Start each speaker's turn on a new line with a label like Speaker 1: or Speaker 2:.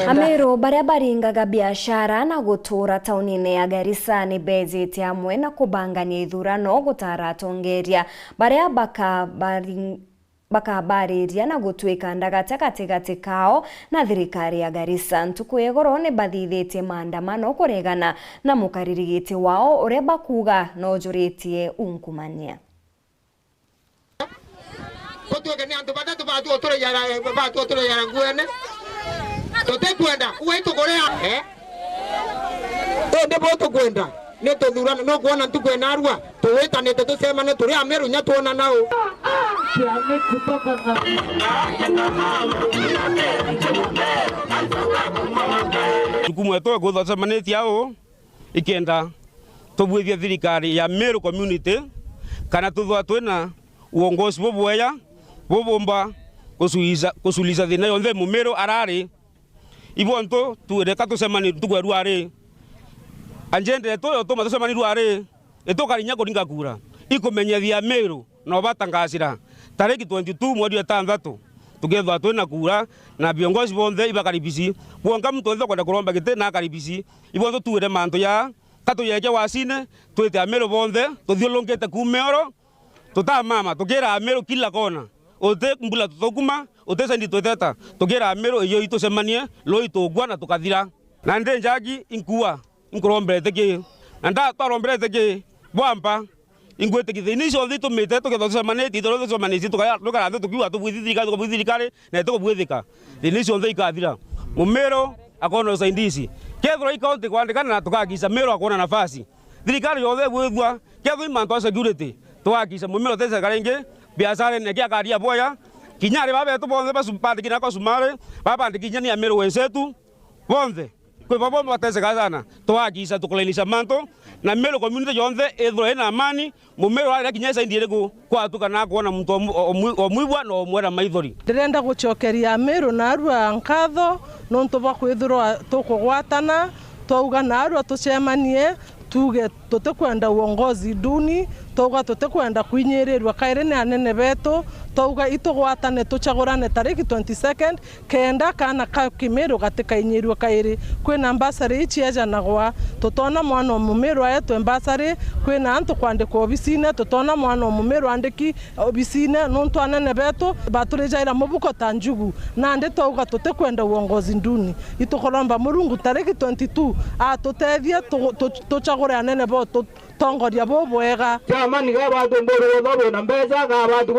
Speaker 1: Amero baria baringaga biashara na gutura taunine ya Garissa ni bezete amwe na kubangania ithurano gutara atongeria baria bakabariria na gutwika ndagati kao na thirikari ya Garissa. Ntuku egoro ni bathithite maandamano kuregana na mukaririgiti wao uria bakuga no juritie unkumania.
Speaker 2: Totekwenda uwetu korea ndipo tukwenda ne tuthurana no kuona tukwena arua tuwitanite tusemane turi Ameru nya tuona nao
Speaker 3: tukumwe to guthacemanĩtie ao ikenda tubwithia thirikari ya Meru community kana tuthwa twina uongozi bubweya bubumba kusuliza thina yonthe Mumeru arari ibonto tuweka tusemani tugweru ari anjende to toma tusemani ruari etokarinya kuringa kura ikumenyethia Meru no batangasira tariki 22 mwezi wa 6 tugethwa twina kura na viongozi bonthe ibakaribisi kuonga mtu ntho kwenda kuromba gite na karibisi ibonto tuwire manto ya katu yeke wasine twite Ameru bonthe tuthiolongete kumeoro tutamama tukira Ameru kila kona ote mbula tutokuma ote sendi tweteta tukira Ameru iyo itusemanie lo itogwa na tukathira na nde njagi inkua inkuromberete ki nda twaromberete ki bwamba ingwete ki thini cio thitu mite tukethosemanie titoro thusemanie tukaya tukara tukiwa tubwithirikari na tukubwithika thini cio nthi ikathira Mumeru akona usaindisi kethro ikaunti kwandikana na tukagisa Meru akona nafasi thirikari yothe gwithwa ketho imanto security twakisa Mumeru tese karinge biashara ne kia karia boya kinyari babe to bonde basupande kina kwa sumare baba ndikinya ni Ameru wenzetu bonde kwa babo batese kazana twakisa tukulenisha manto na Meru community yonde ethro ena amani Mumeru ari kinyesa indiere kwa tukana kuona mtu omwibwa no mwera maithori
Speaker 4: ndirenda gucokeria Ameru na arua nkatho no ntoba kwithirwa tukugwatana twauga na arua tucemanie tuge tutekwenda uongozi duni tuga tutekwenda kwinyirirwa kaire ne anene beto tuga itugwatane tuchagurane tariki 22nd kenda kana ka Kimeru gatika inyirwa kaire kwina ambassador ichieja nagwa tutona mwana Mumeru ayetu ambassador kwina antu kwandikwa obisine tutona mwana Mumeru andiki obisine nontu anene beto baturejaira mubuko tanjugu na ande tuga tutekwenda uongozi nduni itukoromba Murungu tariki 22 atutethie tuchagure anene bo tongoria bo bwega
Speaker 2: jamani ga batu mboro bo na mbeza ga batu